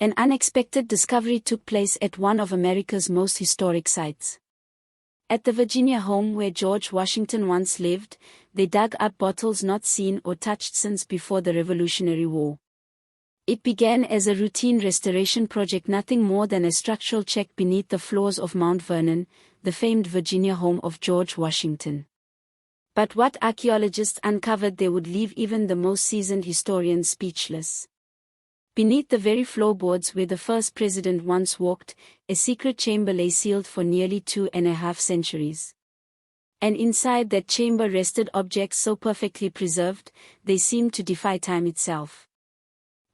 An unexpected discovery took place at one of America's most historic sites. At the Virginia home where George Washington once lived, they dug up bottles not seen or touched since before the Revolutionary War. It began as a routine restoration project, nothing more than a structural check beneath the floors of Mount Vernon, the famed Virginia home of George Washington. But what archaeologists uncovered there would leave even the most seasoned historians speechless. Beneath the very floorboards where the first president once walked, a secret chamber lay sealed for nearly 2.5 centuries. And inside that chamber rested objects so perfectly preserved, they seemed to defy time itself.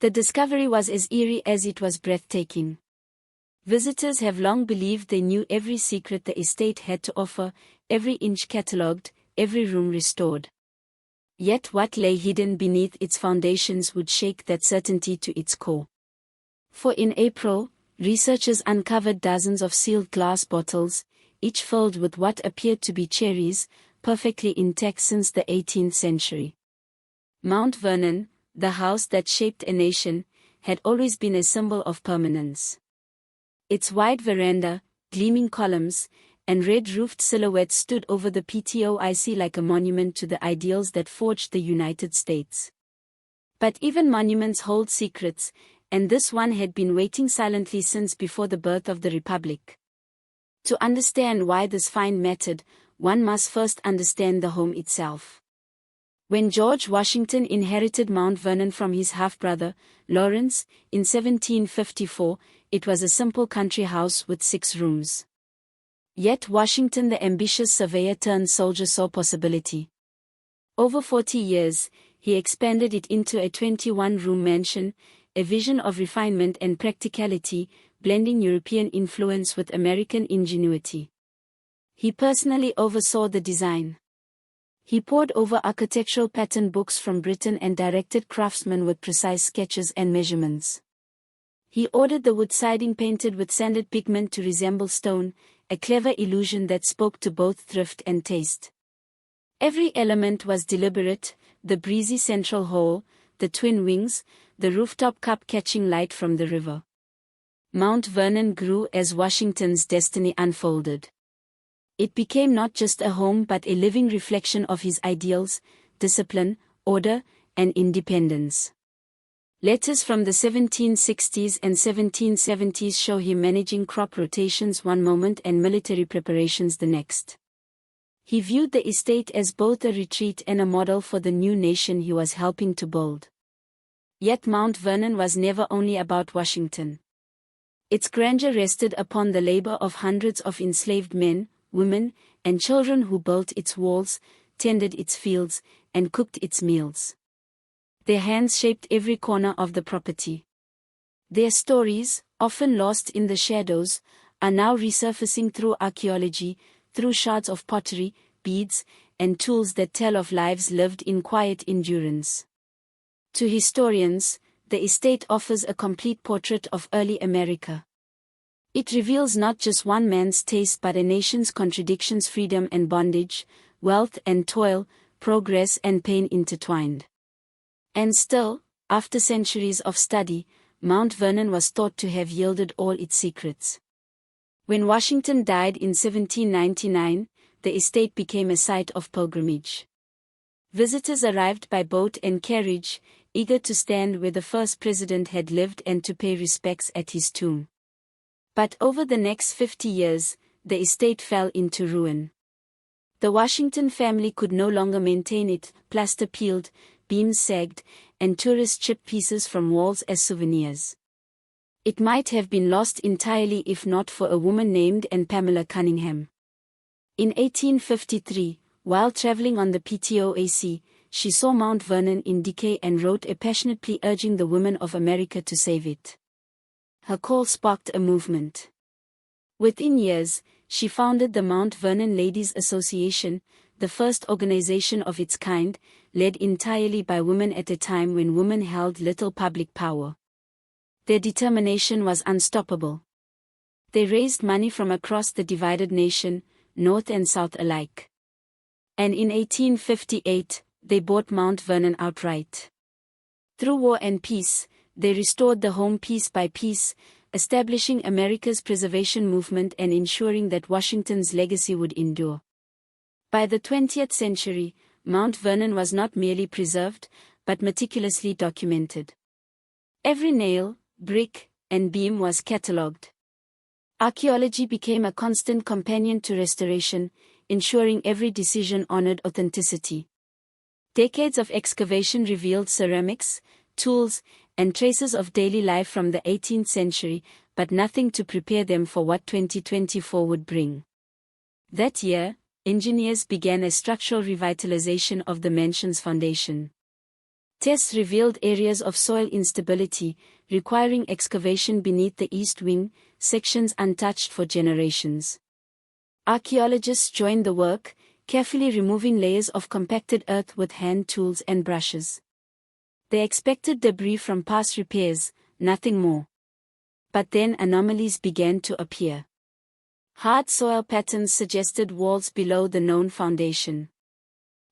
The discovery was as eerie as it was breathtaking. Visitors have long believed they knew every secret the estate had to offer, every inch catalogued, every room restored. Yet what lay hidden beneath its foundations would shake that certainty to its core. For in April, researchers uncovered dozens of sealed glass bottles, each filled with what appeared to be cherries, perfectly intact since the 18th century. Mount Vernon, the house that shaped a nation, had always been a symbol of permanence. Its wide veranda, gleaming columns, and red-roofed silhouette stood over the PTOIC like a monument to the ideals that forged the United States. But even monuments hold secrets, and this one had been waiting silently since before the birth of the Republic. To understand why this find mattered, one must first understand the home itself. When George Washington inherited Mount Vernon from his half-brother, Lawrence, in 1754, it was a simple country house with 6 rooms. Yet Washington, the ambitious surveyor-turned-soldier, saw possibility. Over 40 years, he expanded it into a 21-room mansion, a vision of refinement and practicality, blending European influence with American ingenuity. He personally oversaw the design. He pored over architectural pattern books from Britain and directed craftsmen with precise sketches and measurements. He ordered the wood siding painted with sanded pigment to resemble stone, a clever illusion that spoke to both thrift and taste. Every element was deliberate: the breezy central hall, the twin wings, the rooftop cup catching light from the river. Mount Vernon grew as Washington's destiny unfolded. It became not just a home but a living reflection of his ideals: discipline, order, and independence. Letters from the 1760s and 1770s show him managing crop rotations one moment and military preparations the next. He viewed the estate as both a retreat and a model for the new nation he was helping to build. Yet Mount Vernon was never only about Washington. Its grandeur rested upon the labor of hundreds of enslaved men, women, and children who built its walls, tended its fields, and cooked its meals. Their hands shaped every corner of the property. Their stories, often lost in the shadows, are now resurfacing through archaeology, through shards of pottery, beads, and tools that tell of lives lived in quiet endurance. To historians, the estate offers a complete portrait of early America. It reveals not just one man's taste but a nation's contradictions: freedom and bondage, wealth and toil, progress and pain intertwined. And still, after centuries of study, Mount Vernon was thought to have yielded all its secrets. When Washington died in 1799, the estate became a site of pilgrimage. Visitors arrived by boat and carriage, eager to stand where the first president had lived and to pay respects at his tomb. But over the next 50 years, the estate fell into ruin. The Washington family could no longer maintain it: plaster peeled, beams sagged, and tourists chipped pieces from walls as souvenirs. It might have been lost entirely if not for a woman named Pamela Cunningham. In 1853, while traveling on the PTOAC, she saw Mount Vernon in decay and wrote a passionate plea urging the women of America to save it. Her call sparked a movement. Within years, she founded the Mount Vernon Ladies Association, the first organization of its kind, led entirely by women at a time when women held little public power. Their determination was unstoppable. They raised money from across the divided nation, North and South alike. And in 1858, they bought Mount Vernon outright. Through war and peace, they restored the home piece by piece, establishing America's preservation movement and ensuring that Washington's legacy would endure. By the 20th century, Mount Vernon was not merely preserved, but meticulously documented. Every nail, brick, and beam was catalogued. Archaeology became a constant companion to restoration, ensuring every decision honored authenticity. Decades of excavation revealed ceramics, tools, and traces of daily life from the 18th century, but nothing to prepare them for what 2024 would bring. That year, engineers began a structural revitalization of the mansion's foundation. Tests revealed areas of soil instability, requiring excavation beneath the east wing, sections untouched for generations. Archaeologists joined the work, carefully removing layers of compacted earth with hand tools and brushes. They expected debris from past repairs, nothing more. But then anomalies began to appear. Hard soil patterns suggested walls below the known foundation.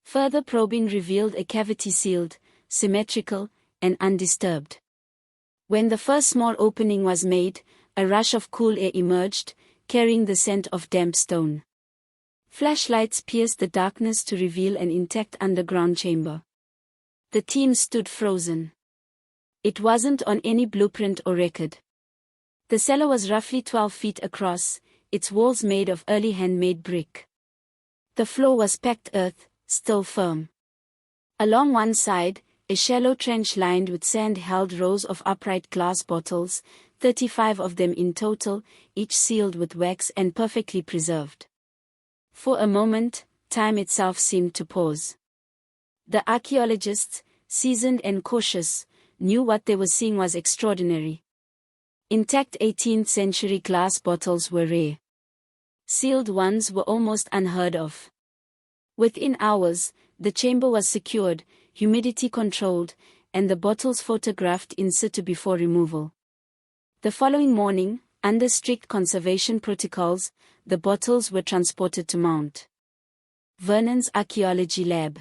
Further probing revealed a cavity sealed, symmetrical, and undisturbed. When the first small opening was made, a rush of cool air emerged, carrying the scent of damp stone. Flashlights pierced the darkness to reveal an intact underground chamber. The team stood frozen. It wasn't on any blueprint or record. The cellar was roughly 12 feet across, its walls made of early handmade brick. The floor was packed earth, still firm. Along one side, a shallow trench lined with sand held rows of upright glass bottles, 35 of them in total, each sealed with wax and perfectly preserved. For a moment, time itself seemed to pause. The archaeologists, seasoned and cautious, knew what they were seeing was extraordinary. Intact 18th-century glass bottles were rare. Sealed ones were almost unheard of. Within hours, the chamber was secured, humidity controlled, and the bottles photographed in situ before removal. The following morning, under strict conservation protocols, the bottles were transported to Mount Vernon's archaeology lab.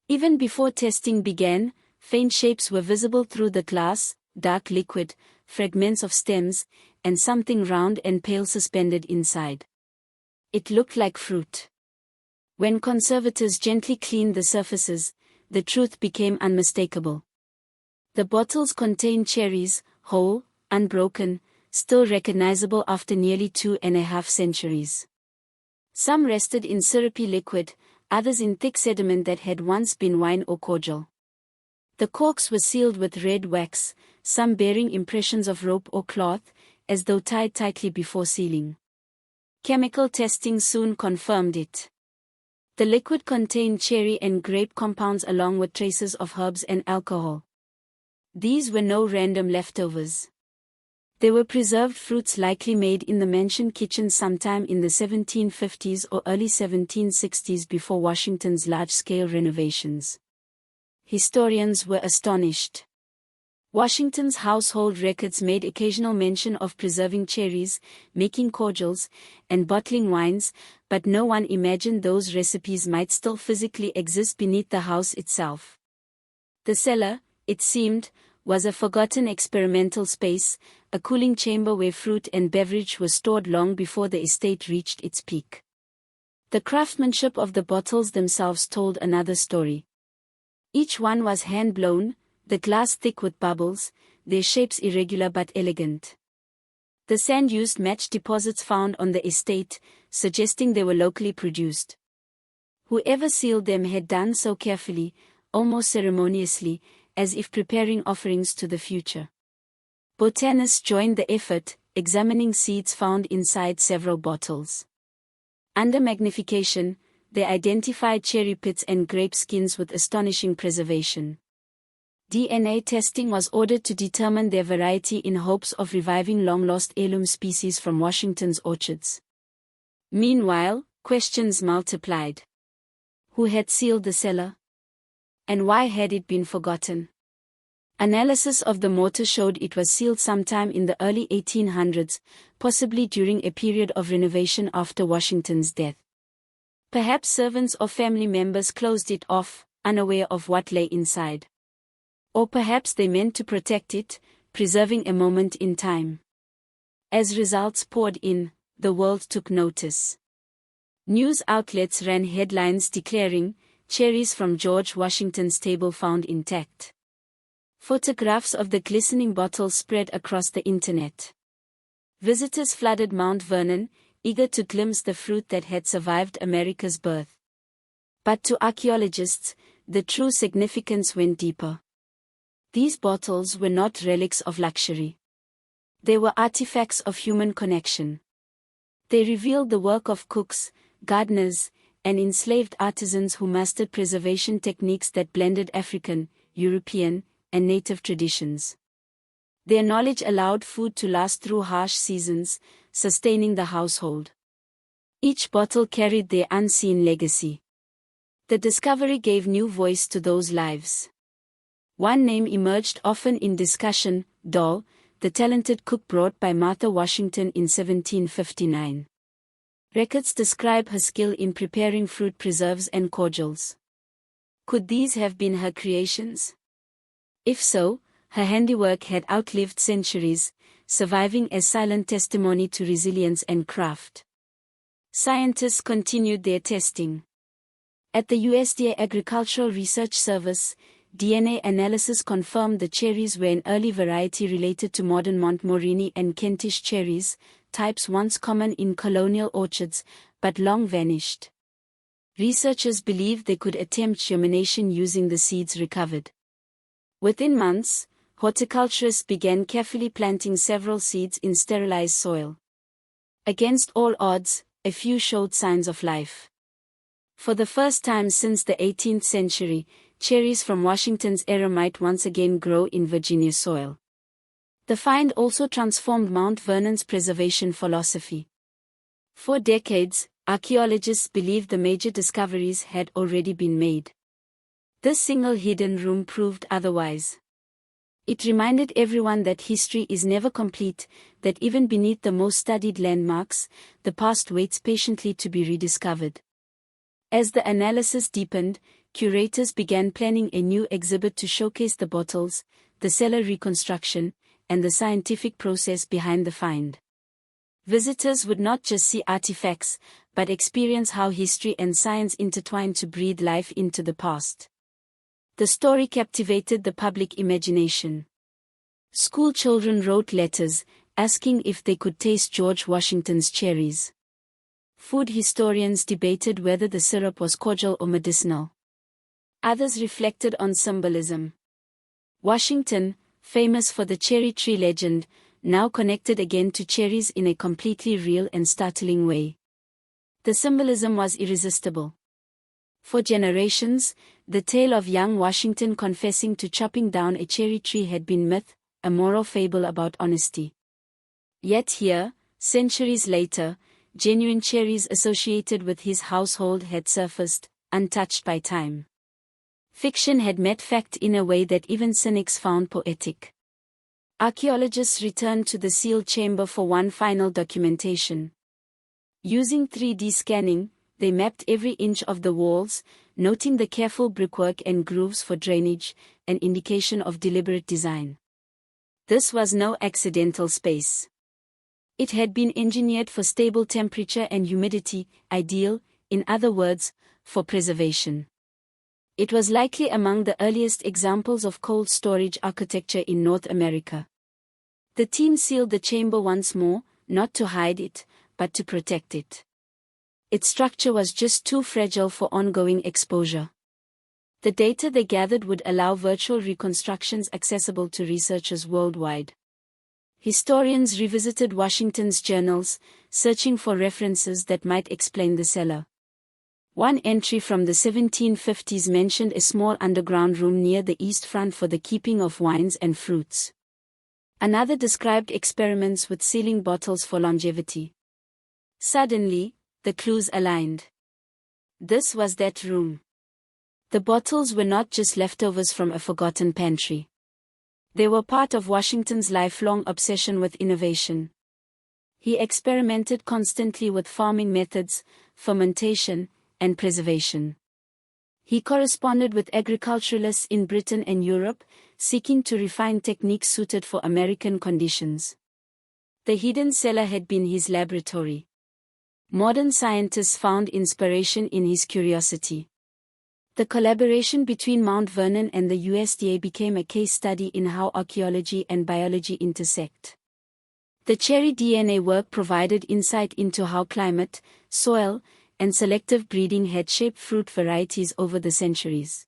Even before testing began, faint shapes were visible through the glass, dark liquid, fragments of stems, and something round and pale suspended inside. It looked like fruit. When conservators gently cleaned the surfaces, the truth became unmistakable. The bottles contained cherries, whole, unbroken, still recognizable after nearly 2.5 centuries. Some rested in syrupy liquid, others in thick sediment that had once been wine or cordial. The corks were sealed with red wax, some bearing impressions of rope or cloth, as though tied tightly before sealing. Chemical testing soon confirmed it. The liquid contained cherry and grape compounds along with traces of herbs and alcohol. These were no random leftovers. They were preserved fruits likely made in the mansion kitchen sometime in the 1750s or early 1760s before Washington's large-scale renovations. Historians were astonished. Washington's household records made occasional mention of preserving cherries, making cordials, and bottling wines, but no one imagined those recipes might still physically exist beneath the house itself. The cellar, it seemed, was a forgotten experimental space, a cooling chamber where fruit and beverage were stored long before the estate reached its peak. The craftsmanship of the bottles themselves told another story. Each one was hand-blown, the glass thick with bubbles, their shapes irregular but elegant. The sand used matched deposits found on the estate, suggesting they were locally produced. Whoever sealed them had done so carefully, almost ceremoniously, as if preparing offerings to the future. Botanists joined the effort, examining seeds found inside several bottles. Under magnification, they identified cherry pits and grape skins with astonishing preservation. DNA testing was ordered to determine their variety in hopes of reviving long-lost heirloom species from Washington's orchards. Meanwhile, questions multiplied. Who had sealed the cellar? And why had it been forgotten? Analysis of the mortar showed it was sealed sometime in the early 1800s, possibly during a period of renovation after Washington's death. Perhaps servants or family members closed it off, unaware of what lay inside. Or perhaps they meant to protect it, preserving a moment in time. As results poured in, the world took notice. News outlets ran headlines declaring, "Cherries from George Washington's table found intact." Photographs of the glistening bottles spread across the internet. Visitors flooded Mount Vernon, eager to glimpse the fruit that had survived America's birth. But to archaeologists, the true significance went deeper. These bottles were not relics of luxury. They were artifacts of human connection. They revealed the work of cooks, gardeners, and enslaved artisans who mastered preservation techniques that blended African, European, and native traditions. Their knowledge allowed food to last through harsh seasons, sustaining the household. Each bottle carried their unseen legacy. The discovery gave new voice to those lives. One name emerged often in discussion: Doll, the talented cook brought by Martha Washington in 1759. Records describe her skill in preparing fruit preserves and cordials. Could these have been her creations? If so, her handiwork had outlived centuries, surviving as silent testimony to resilience and craft. Scientists continued their testing. At the USDA Agricultural Research Service, DNA analysis confirmed the cherries were an early variety related to modern Montmorency and Kentish cherries, types once common in colonial orchards, but long vanished. Researchers believed they could attempt germination using the seeds recovered. Within months, horticulturists began carefully planting several seeds in sterilized soil. Against all odds, a few showed signs of life. For the first time since the 18th century, cherries from Washington's era might once again grow in Virginia soil. The find also transformed Mount Vernon's preservation philosophy. For decades, archaeologists believed the major discoveries had already been made. This single hidden room proved otherwise. It reminded everyone that history is never complete, that even beneath the most studied landmarks, the past waits patiently to be rediscovered. As the analysis deepened, curators began planning a new exhibit to showcase the bottles, the cellar reconstruction, and the scientific process behind the find. Visitors would not just see artifacts, but experience how history and science intertwined to breathe life into the past. The story captivated the public imagination. School children wrote letters, asking if they could taste George Washington's cherries. Food historians debated whether the syrup was cordial or medicinal. Others reflected on symbolism. Washington, famous for the cherry tree legend, now connected again to cherries in a completely real and startling way. The symbolism was irresistible. For generations, the tale of young Washington confessing to chopping down a cherry tree had been myth, a moral fable about honesty. Yet here, centuries later, genuine cherries associated with his household had surfaced, untouched by time. Fiction had met fact in a way that even cynics found poetic. Archaeologists returned to the sealed chamber for one final documentation. Using 3D scanning, they mapped every inch of the walls, noting the careful brickwork and grooves for drainage, an indication of deliberate design. This was no accidental space. It had been engineered for stable temperature and humidity, ideal, in other words, for preservation. It was likely among the earliest examples of cold storage architecture in North America. The team sealed the chamber once more, not to hide it, but to protect it. Its structure was just too fragile for ongoing exposure. The data they gathered would allow virtual reconstructions accessible to researchers worldwide. Historians revisited Washington's journals, searching for references that might explain the cellar. One entry from the 1750s mentioned a small underground room near the east front for the keeping of wines and fruits. Another described experiments with sealing bottles for longevity. Suddenly, the clues aligned. This was that room. The bottles were not just leftovers from a forgotten pantry. They were part of Washington's lifelong obsession with innovation. He experimented constantly with farming methods, fermentation, and preservation. He corresponded with agriculturalists in Britain and Europe, seeking to refine techniques suited for American conditions. The hidden cellar had been his laboratory. Modern scientists found inspiration in his curiosity. The collaboration between Mount Vernon and the USDA became a case study in how archaeology and biology intersect. The cherry DNA work provided insight into how climate, soil, and selective breeding had shaped fruit varieties over the centuries.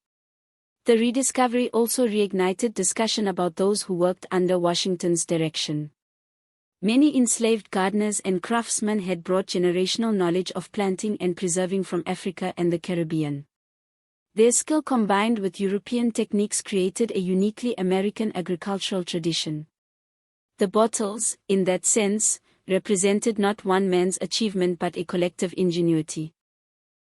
The rediscovery also reignited discussion about those who worked under Washington's direction. Many enslaved gardeners and craftsmen had brought generational knowledge of planting and preserving from Africa and the Caribbean. Their skill combined with European techniques created a uniquely American agricultural tradition. The bottles, in that sense, represented not one man's achievement but a collective ingenuity.